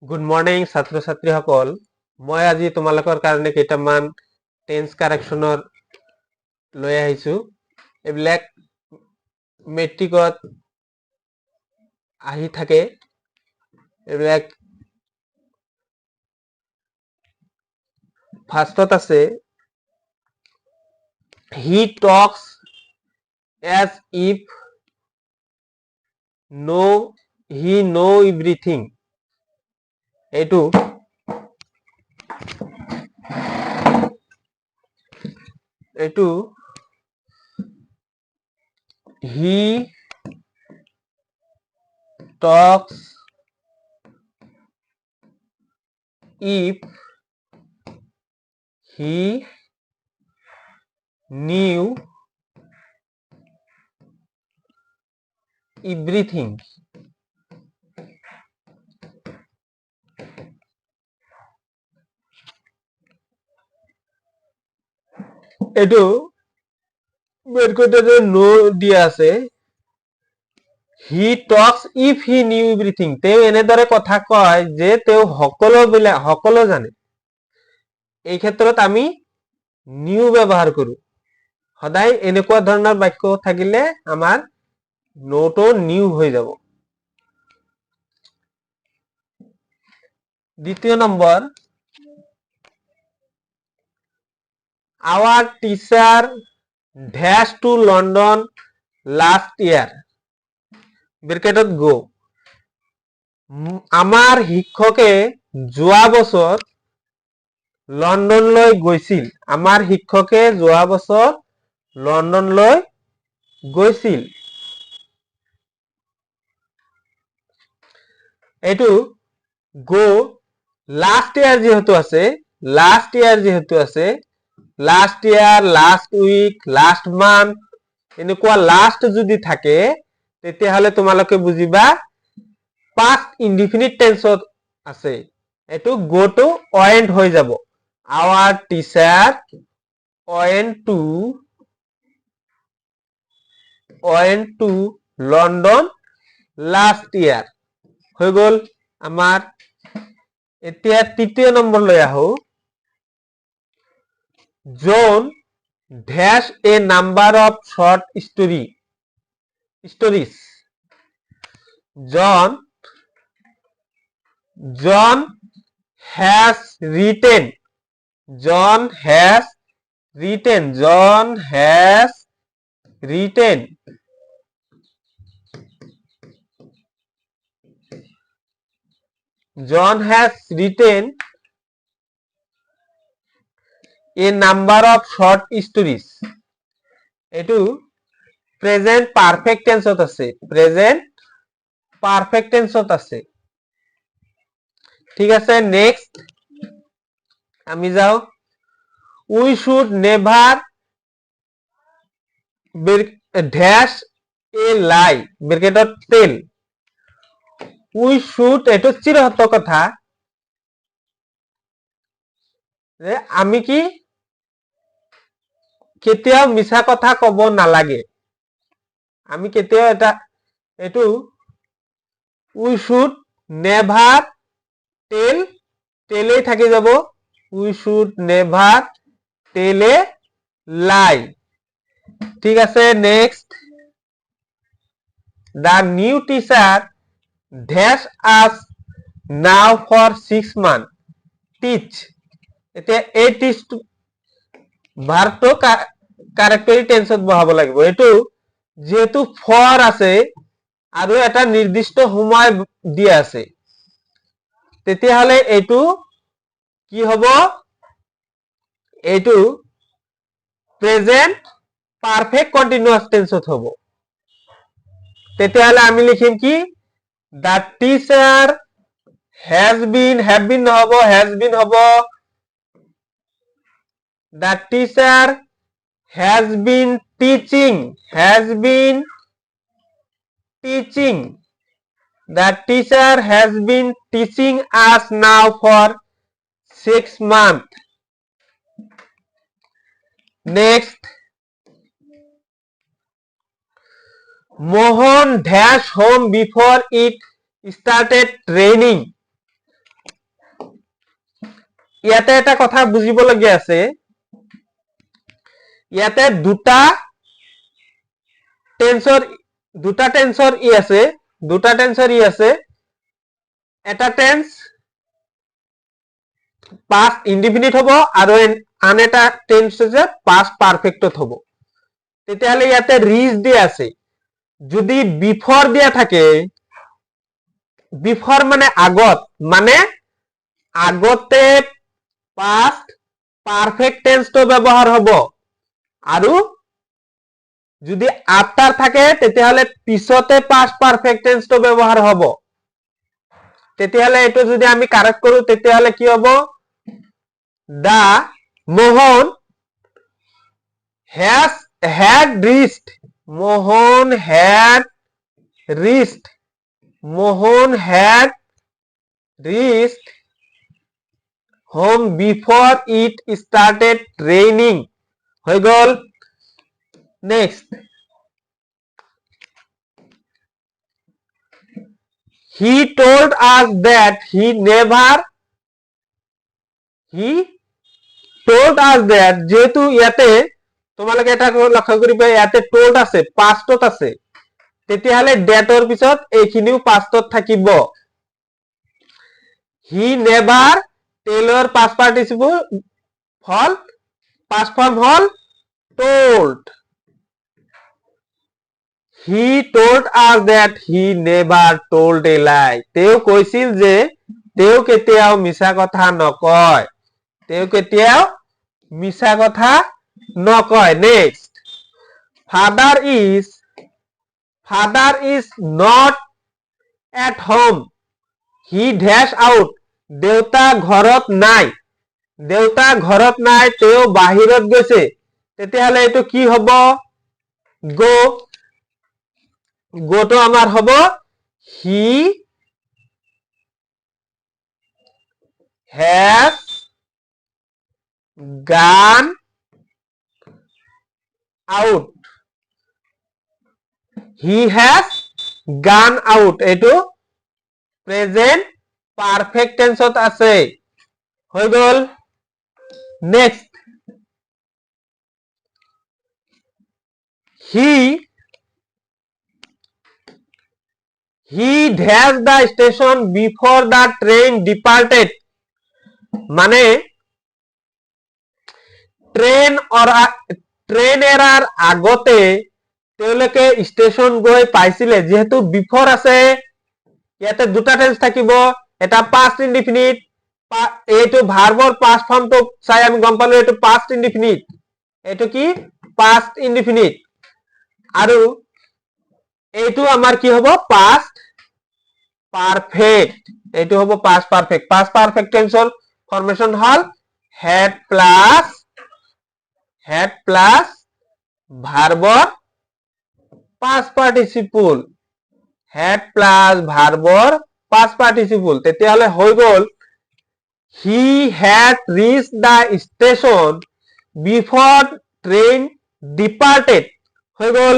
Good morning ছাত্ৰ ছাত্ৰীসকল। মই আজি তোমালোকৰ কাৰণে কেইটামান টেন্স কাৰেকশ্যনৰ লৈ আহিছোঁ। এইবিলাক মেট্ৰিকত আহি থাকে। এইবিলাক ফাৰ্ষ্টত আছে he talks as if he know everything. এইটো he Tux if he knew everything. এইটো বের করতে যে নো দিয়া আছে he Tux if he knew everything. তেওঁ এনেদৰে কথা কয় যে তেওঁ সকলো জানে। এই ক্ষেত্ৰত আমি নিউ ব্যৱহাৰ কৰো। সদায় এনেকুৱা ধৰণৰ বাক্য থাকিলে আমাৰ নোটো নিউ হৈ যাব। দ্বিতীয় number, our teacher dash to London last year. ব্ৰেকেটত গো। আমাৰ শিক্ষকে যোৱা বছৰ লণ্ডনলৈ গৈছিল। আমাৰ শিক্ষকে যোৱা বছৰ লণ্ডনলৈ গৈছিল। এইটো গো লাষ্ট ইয়াৰ যেহেতু আছে, last year, last week, last month, এনেকুৱা লাষ্ট যদি থাকে তেতিয়াহলে তোমালোকে বুজিবা পাষ্ট ইনডিফিনিট টেন্সত আছে। এইটো গো টু ওয়েন্ট হৈ যাব। Our teacher went to London last year হৈ গল আমাৰ। এতিয়া তৃতীয় নম্বৰ লৈ আহো। John dash a number of short stories. John has written a number of short stories. এইটো প্ৰেজেন্ট পারফেক্ট টেন্সত আছে। ঠিক আছে, নেক্সট আমি যাও। We should never dash a lie ব্রেকেটত টেল। উই শুড এইটো চিৰহত কথা যে আমি কি কেতিয়াও মিছা কথা কব নালাগে। আমি কেতিয়াও এইটো উই শুড নেভার টেলে থাকি যাব। উই শুড নেভার টেলে লাই। ঠিক আছে, next. The new teacher dash us now for 6 months. Teach. এতিয়া এই টিচ ভার্বটো কারেক্টলি টেন্সত বহাব লাগিব। এইটো যেহেতু ফর আছে আৰু এটা নিৰ্দিষ্ট সময় দিয়া আছে, তেতিয়াহলে এইটো কি হব? এইটো প্রেজেন্ট পারফেক্ট কন্টিনিউয়াস টেন্সত হব। তেতিয়াহলে আমি লিখিম কি? The teacher have been নহব, হব। The teacher has been teaching. The teacher has been teaching us now for 6 months. Next. Mohan dash home before it started raining. ইয়াতে এটা কথা বুজিবলগীয়া আছে, ইয়াতে দুটা টেন্সৰ ই আছে, এটা টেন্স পাস্ট ইনডিফিনিট হব আৰু আন এটা টেন্স হৈছে পাস্ট পারফেক্টত হব। তেতিয়াহলে ইয়াতে রিচ দিয়া আছে, যদি বিফৰ দিয়া থাকে, বিফৰ মানে আগত, মানে আগতে পাস্ট পারফেক্ট টেন্সটো ব্যবহার হব, আৰু যদি আফটার থাকে তেতিয়াহলে পিছতে পাস্ট পারফেক্ট টেন্সটো ব্যবহার হব। তেতিয়াহলে এটো যদি আমি কারেক্ট কৰো তেতিয়াহলে কি হব, দা মোহন had reached home before it started raining হৈ গল। Next, he told us that যেহেতু ইয়াতে তোমালোকে এটা লক্ষ্য কৰিবা, ইয়াতে told আছে, পাষ্টত আছে, তেতিয়াহলে ডেটৰ পিছত এইখিনিও পাষ্টত থাকিব। he never টেলৰ past participle হল, past form হল told। he told us that he never told a lie। তেওঁ কৈছিল যে তেওঁ কেতিয়াও মিছা কথা নকয়, তেওঁ কেতিয়াও মিছা কথা নকয়। Next, father is not at home, he dash out। দেউতা ঘৰত নাই, তেওঁ বাহিৰত গৈছে, তেতিয়াহলে এইটো কি হব, গোটো আমাৰ হব he has gone out, এইটো প্রেজেন্ট পারফেক্ট টেন্সত আছে, হৈ গল। Next, he dashed the station before the train departed। মানে ট্রেন এৰাৰ আগতে তেওঁলোকে স্টেশন গৈ পাইছিলে, যেহেতু বিফৰ আছে ইয়াতে দুটা টেন্স থাকিব, এটা পাস্ট ইনডিফিনিট, এইটো ভার্বৰ পাস্ট ফর্মটো চাই আমি গম পালো এইটো পাস্ট ইনডিফিনিট, এইটো কি পাস্ট ইনডিফিনিট, আৰু এইটো আমাৰ কি হব পাস্ট পারফেক্ট, এইটো হব পাস্ট পারফেক্ট। পাস্ট পারফেক্ট টেন্সৰ ফরমেশন হল had প্লাস ভার্বৰ past participle, had প্লাস ভার্বৰ past participle। তেতিয়াহলে হৈ গল he had reached the station before train departed, হৈ গল।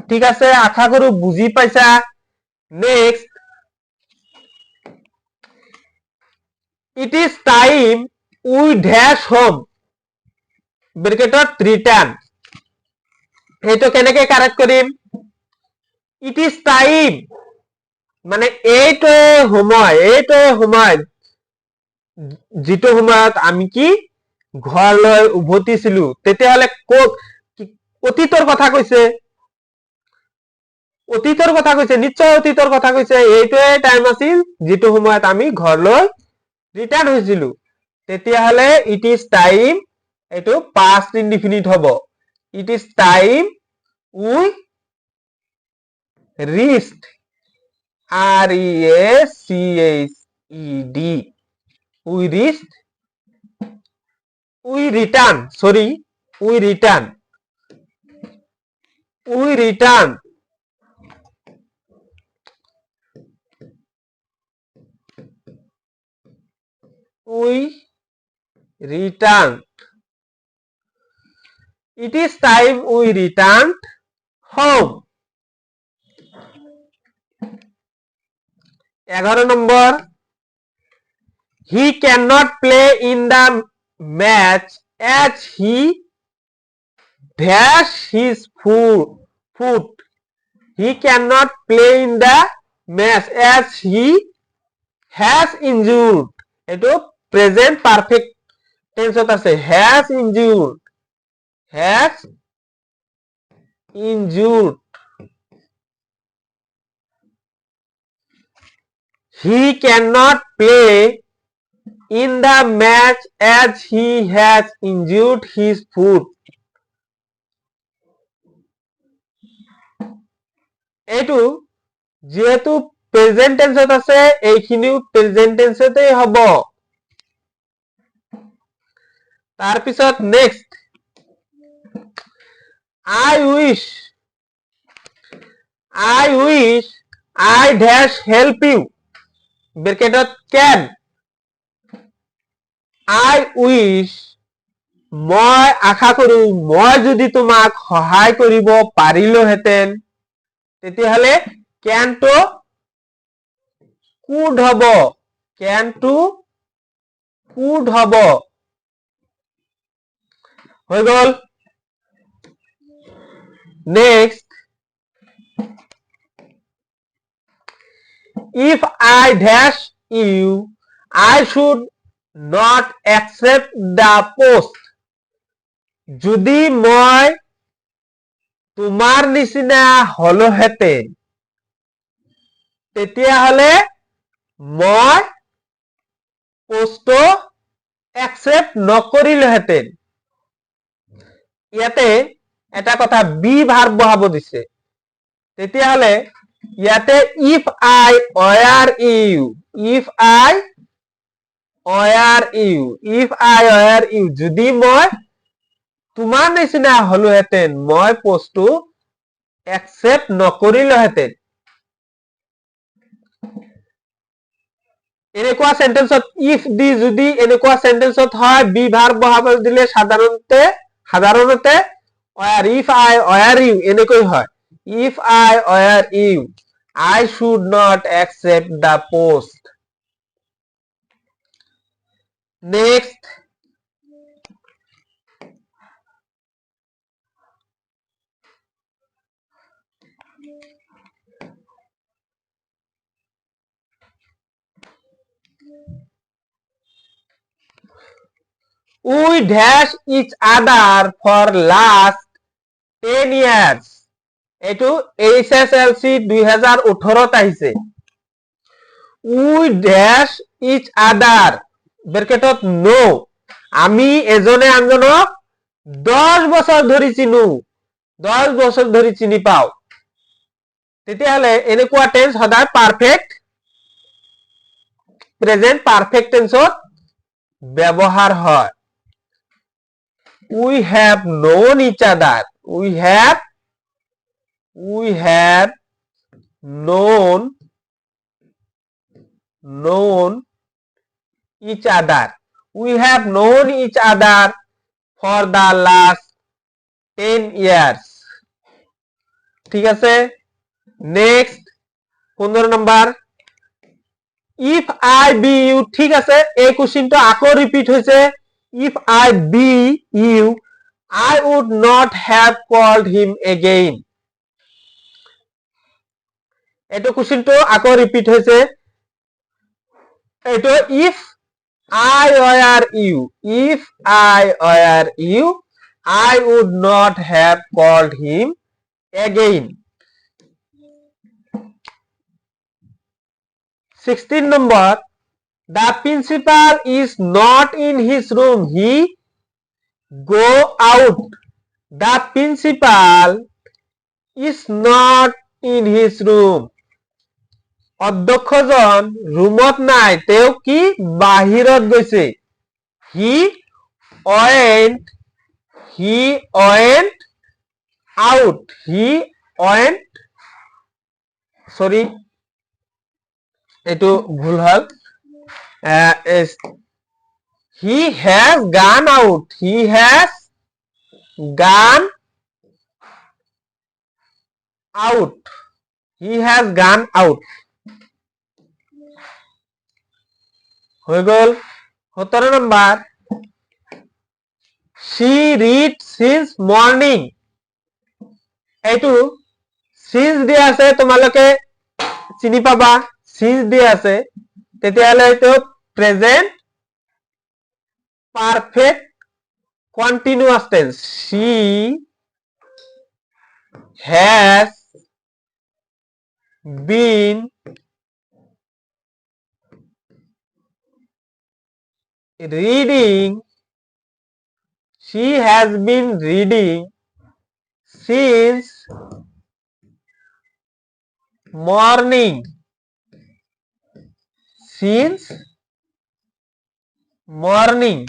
ঠিক আছে, আশা কৰো বুজি পাইছা। Next, it is time we dash home ব্রেকেটত রিটার্ন। এইটো কেনেকে কারেক্ট কৰিম, it is time মানে এইটোৱে সময় যিটো সময়ত আমি কি ঘৰলৈ উভতিছিলো, তেতিয়াহলে অতীতৰ কথা কৈছে, নিশ্চয় অতীতৰ কথা কৈছে, এইটোৱে টাইম আছিল যিটো সময়ত আমি ঘৰলৈ ৰিটাৰ্ণ হৈছিলো। তেতিয়াহলে it is time এইটো past indefinite হব, it is time we reached, we return it is time we returned home। 11 number, He cannot play in the match as he dash his foot. He cannot play in the match as he has injured. এটো present perfect টেন্সত আছে has injured. Has injured. He cannot play in the match as he has injured his foot. এইটো যেহেতু present টেন্সত আছে এইখিনিও present টেন্সতেই হ'ব তাৰপিছত next I wish I dash help you ব্ৰেকেটত can I wish মই আশা কৰো মই যদি তোমাক সহায় কৰিব পাৰিলোহেঁতেন তেতিয়াহলে can to could হব can to could হব হৈ গল next if I dash you I should not accept the post যদি মই তোমাৰ নিচিনা হলোহেঁতেন তেতিয়াহলে মই পোষ্টটো একচেপ্ট নকৰিলোহেঁতেন ইয়াতে এটা কথা বি ভাৰ্ব বহাব দিছে তেতিয়াহলে ইয়াতে if I were you যদি মই তোমাৰ নিচিনা হলোহেঁতেন মই পোষ্টটো একচেপ্ট নকৰিলোহেঁতেন এনেকুৱা সেন্টেন্সত if দি যদি এনেকুৱা সেন্টেন্সত হয় বি ভাৰ্ব বহাব দিলে সাধাৰণতে if I were you এনেকৈ হয় if I were you I should not accept the post next we dash each other for last 10 years এটো HSLC 2018 আহিছে we dash each other ব্ৰেকেটত no আমি এজনে আনজনক 10 বছৰ ধৰি চিনো 10 বছৰ ধৰি চিনি পাও তেতিয়াহলে এনেকুৱা টেন্স সদায় পারফেক্ট প্রেজেন্ট পারফেক্ট টেন্সত ব্যবহার হয় we have known each other we have known each other we have known each other for the last 10 years ঠিক আছে next 15 number if I be you ঠিক আছে এই কোশ্চেনটো আকৌ রিপিট হৈছে if I be you I would not have called him again এটো কোশ্চেনটো আকৌ repeat হৈছে এটো if I were you I would not have called him again 16 number the principal is not in his room he go out the principal is not in his room অধ্যক্ষজন রুমত নাই তেও কি বাহিৰত গৈছে he went out sorry এটো ভুল হল he has gone out হয়ে গেল 17 number she read since morning এইটো since দিয়া আছে তোমালোকে চিনি পাবা since দিয়া আছে তেতিয়াহলে এইটো present perfect continuous tense she has been reading since morning since morning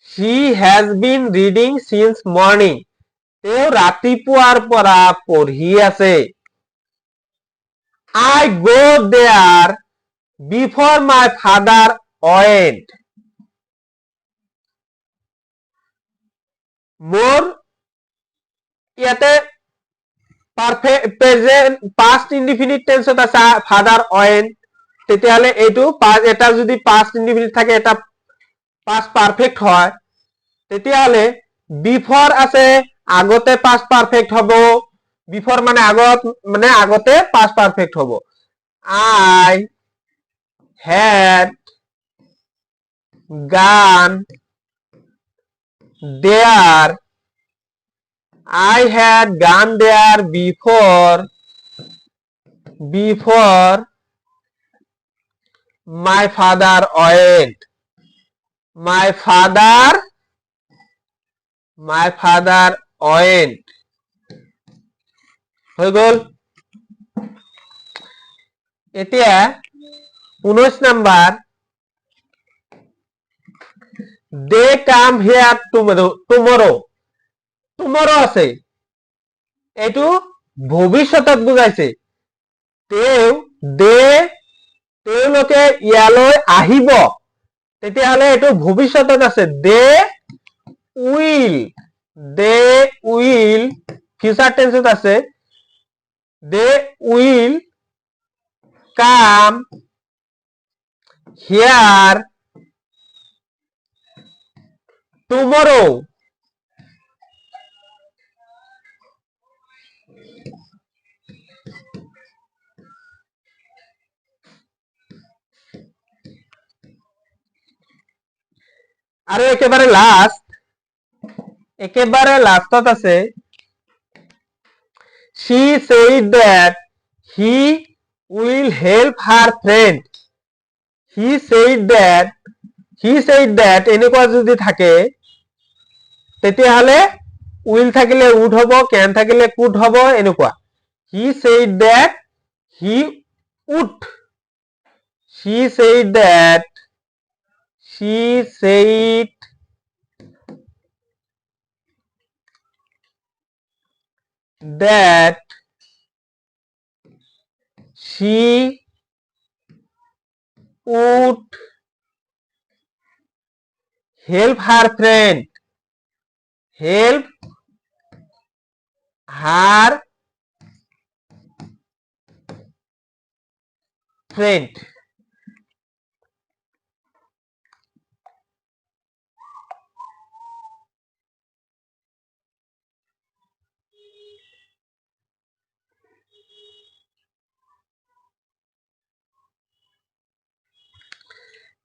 she has been reading since morning তেওঁ ৰাতিপুৱাৰ পৰা পঢ়ি আছে I go there before my father went মোৰ ইয়াতে পারফেক্ট প্রেজেন্ট পাস্ট ইনডিফিনিট টেন্সত আছে ফাদার went তেতিয়াহলে এইটো এটা যদি পাস্ট ইনডিফিনিট থাকে এটা পাস্ট পারফেক্ট হয় তেতিয়াহলে বিফৰ আছে আগতে পাস্ট পারফেক্ট হ'ব বিফৰ মানে আগতে পাস্ট পারফেক্ট হ'ব I had gone there I had gone there before my father went my father went হৈ গল এতিয়া 19 number they come here tomorrow আছে এইটো ভবিষ্যতত বুজাইছে তেওঁলোকে ইয়ালৈ আহিব তেতিয়াহলে এইটো ভবিষ্যতত আছে they will ফিউচার টেন্সত আছে they will come here tomorrow আৰু একেবারে লাস্টত আছে she said that he will help her friend he said that এনেকুৱা যদি থাকে তেতিয়াহলে will থাকিলে would হ'ব can থাকিলে could হ'ব এনেকুৱা he said that he would she said that she would help her friend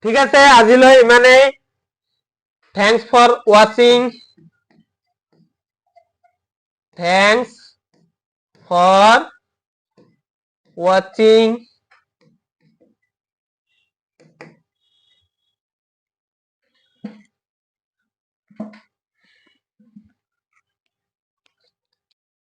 ঠিক আছে আজিলৈ ইমানেই Thanks for watching